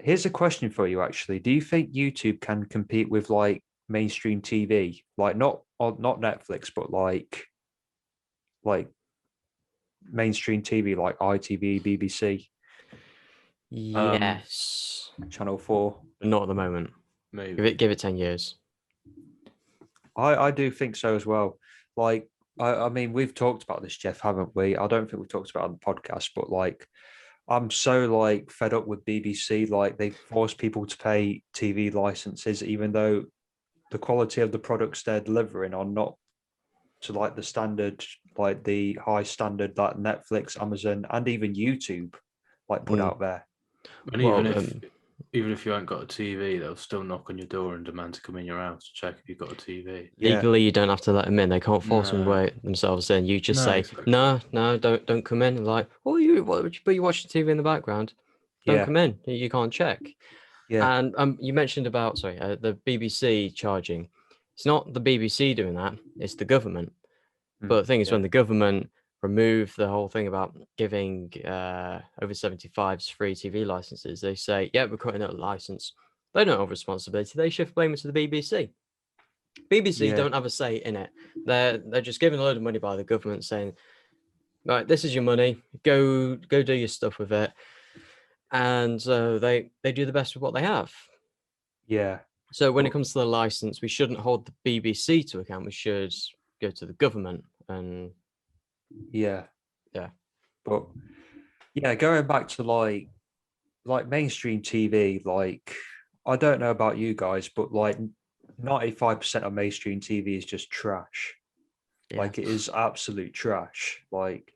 here's a question for you. Actually, do you think YouTube can compete with like mainstream TV, like not Netflix, but like mainstream TV, like ITV, BBC, Yes. Channel 4? But not at the moment. Maybe. Give it 10 years. I do think so as well. Like, I mean, we've talked about this, Jeff, haven't we? I don't think we've talked about it on the podcast, but like, I'm so like fed up with BBC. Like, they force people to pay TV licenses, even though the quality of the products they're delivering are not to like the standard, like the high standard that Netflix, Amazon, and even YouTube like put out there. And Well, even if you haven't got a TV, they'll still knock on your door and demand to come in your house to check if you've got a TV. Yeah. Legally, you don't have to let them in. They can't force them No. away themselves in. You just No, say, exactly. no, don't come in. Like, but you watching TV in the background. Don't Yeah. come in. You can't check. Yeah. And you mentioned about the BBC charging. It's not the BBC doing that. It's the government. But the thing is, Yeah. when the government remove the whole thing about giving over 75s free TV licenses, they say, yeah, we're cutting out a license. They don't have responsibility. They shift blame it to the BBC. BBC Yeah. don't have a say in it. They're just given a load of money by the government saying, right, this is your money. Go do your stuff with it. And so they do the best with what they have. Yeah. So when it comes to the license, we shouldn't hold the BBC to account. We should go to the government and Yeah. Yeah. But yeah, going back to like mainstream TV, like I don't know about you guys, but like 95% of mainstream TV is just trash. Yeah. Like it is absolute trash. Like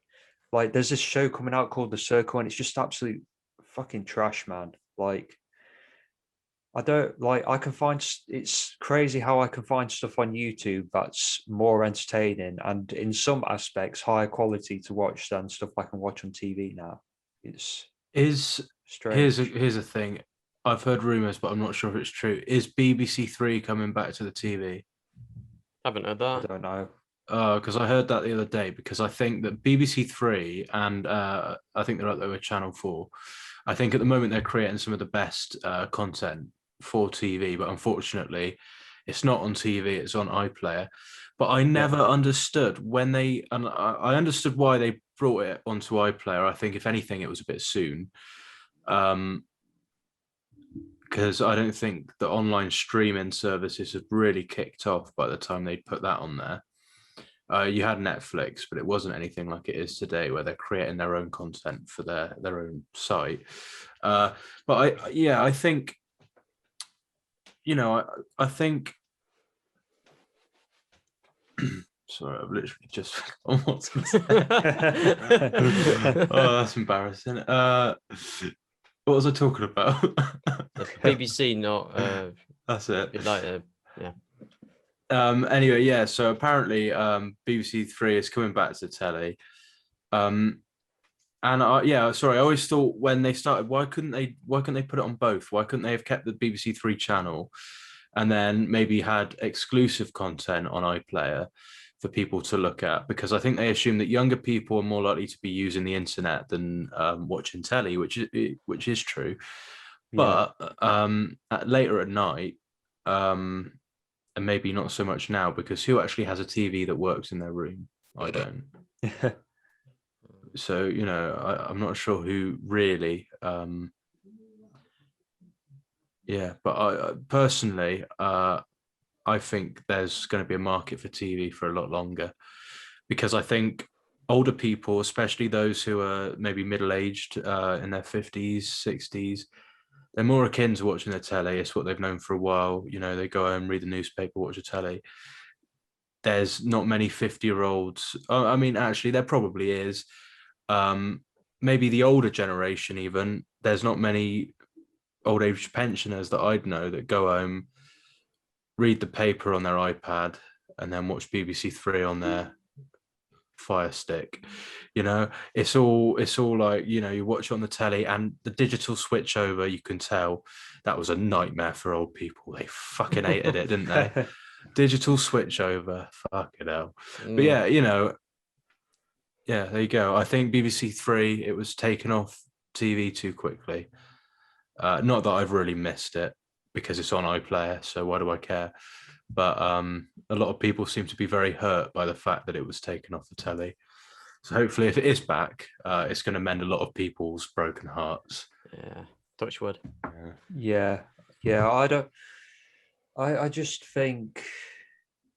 there's this show coming out called The Circle, and it's just absolute fucking trash, man. Like I don't like. I can find. It's crazy how I can find stuff on YouTube that's more entertaining and in some aspects higher quality to watch than stuff I can watch on TV now. It's strange. Here's a thing. I've heard rumors, but I'm not sure if it's true. Is BBC Three coming back to the TV? Haven't heard I that. don't know. Because I heard that the other day. Because I think that BBC Three and I think they're up there with Channel 4. I think at the moment they're creating some of the best content for TV, but unfortunately, it's not on TV. It's on iPlayer. But I never understood when they, and I understood why they brought it onto iPlayer. I think if anything, it was a bit soon. Because I don't think the online streaming services had really kicked off by the time they put that on there. You had Netflix, but it wasn't anything like it is today, where they're creating their own content for their own site. But I think, I think. Sorry, I've literally just forgotten what's going to say. Oh, that's embarrassing. What was I talking about? BBC, not. That's it. Yeah. Anyway, yeah. So apparently, BBC Three is coming back to telly. And sorry. I always thought when they started, why couldn't they put it on both? Why couldn't they have kept the BBC Three channel, and then maybe had exclusive content on iPlayer for people to look at? Because I think they assume that younger people are more likely to be using the internet than watching telly, which is true. But later at night, and maybe not so much now, because who actually has a TV that works in their room? I don't. So, I'm not sure who really. But I personally, I think there's going to be a market for TV for a lot longer, because I think older people, especially those who are maybe middle-aged in their 50s, 60s, they're more akin to watching the telly. It's what they've known for a while. They go home, read the newspaper, watch the telly. There's not many 50-year-olds. I mean, actually, there probably is. Maybe the older generation even. There's not many old age pensioners that I'd know that go home, read the paper on their iPad, and then watch BBC Three on their Fire Stick. It's all like, you watch it on the telly, and the digital switch over, you can tell that was a nightmare for old people. They fucking hated it, didn't they? Digital switch over, fucking hell. But yeah, there you go. I think BBC Three, it was taken off TV too quickly. Not that I've really missed it because it's on iPlayer, so why do I care? But a lot of people seem to be very hurt by the fact that it was taken off the telly. So hopefully, if it is back, it's going to mend a lot of people's broken hearts. Yeah, touch wood. Yeah. I just think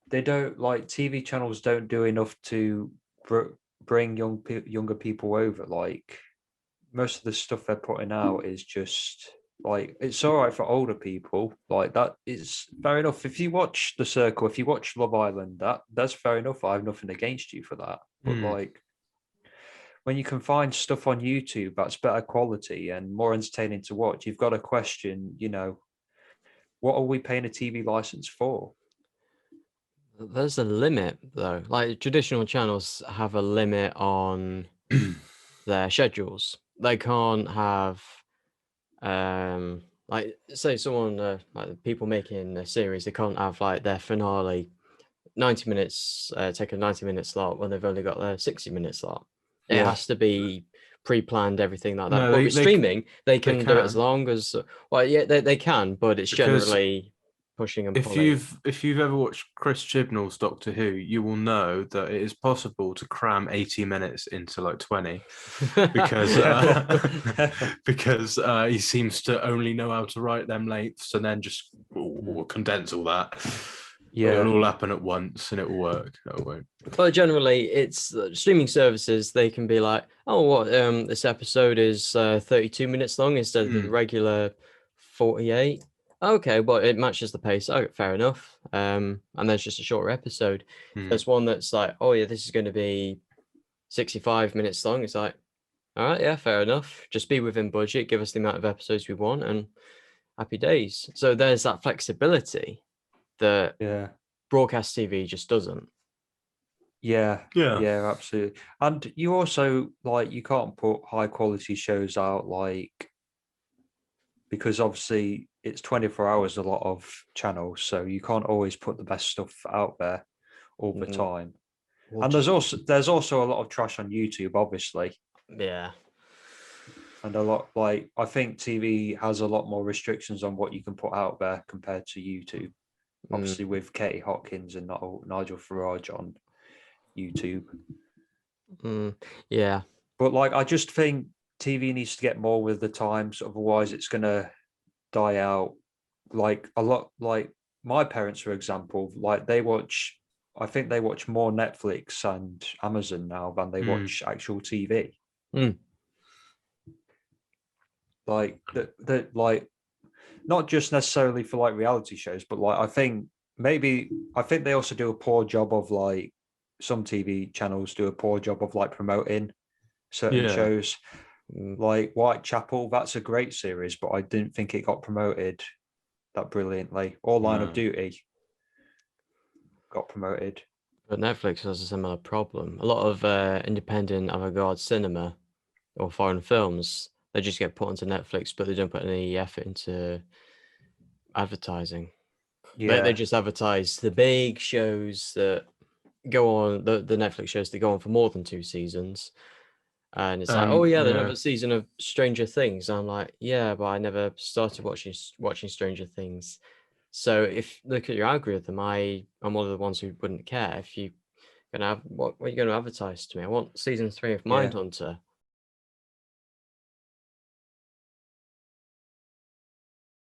they don't like TV channels don't do enough to bring younger people over. Like most of the stuff they're putting out is just like it's all right for older people. Like that is fair enough. If you watch The Circle, if you watch Love Island, that's fair enough. I have nothing against you for that. But like when you can find stuff on YouTube that's better quality and more entertaining to watch, you've got to question, what are we paying a TV license for? There's a limit though. Like traditional channels have a limit on their schedules. They can't have like say someone like people making a series, they can't have like their finale 90 minutes, take a 90-minute slot when they've only got their 60-minute slot. It has to be pre-planned, everything like that. No, But with streaming, they can do it as can. long as well, yeah, they can, but it's Because generally pushing and if pulling. if you've ever watched Chris Chibnall's Doctor Who, you will know that it is possible to cram 80 minutes into like 20 because because he seems to only know how to write them lengths and then just condense all that. Yeah. It'll all happen at once and it will work. No, it won't. But generally, it's streaming services. They can be like, oh, what? This episode is 32 minutes long instead of the regular 48. Okay, well, it matches the pace. Oh, fair enough. And there's just a shorter episode. There's one that's like, oh yeah, this is going to be 65 minutes long. It's like, all right, yeah, fair enough. Just be within budget. Give us the amount of episodes we want, and happy days. So there's that flexibility that broadcast TV just doesn't. Yeah, absolutely. And you also like you can't put high quality shows out like because obviously it's 24 hours a lot of channels, so you can't always put the best stuff out there all the time. And there's also a lot of trash on YouTube, obviously. Yeah. And a lot like I think TV has a lot more restrictions on what you can put out there compared to YouTube. Obviously with Katie Hopkins and Nigel Farage on YouTube. Yeah. But like I just think TV needs to get more with the times, otherwise it's gonna die out. Like a lot like my parents, for example, like I think they watch more Netflix and Amazon now than they watch actual TV. Like that like not just necessarily for like reality shows, but like I think they also do a poor job of like some TV channels do a poor job of like promoting certain shows. Like Whitechapel, that's a great series, but I didn't think it got promoted that brilliantly. Or Line of Duty got promoted. But Netflix has a similar problem. A lot of independent avant-garde cinema or foreign films, they just get put onto Netflix, but they don't put any effort into advertising. They just advertise the big shows that go on, the Netflix shows that go on for more than 2 seasons. And it's like, oh yeah, another season of Stranger Things. I'm like, yeah, but I never started watching Stranger Things. So if look at your algorithm, I'm one of the ones who wouldn't care if you gonna have what are you going to advertise to me? I want season 3 of Mindhunter.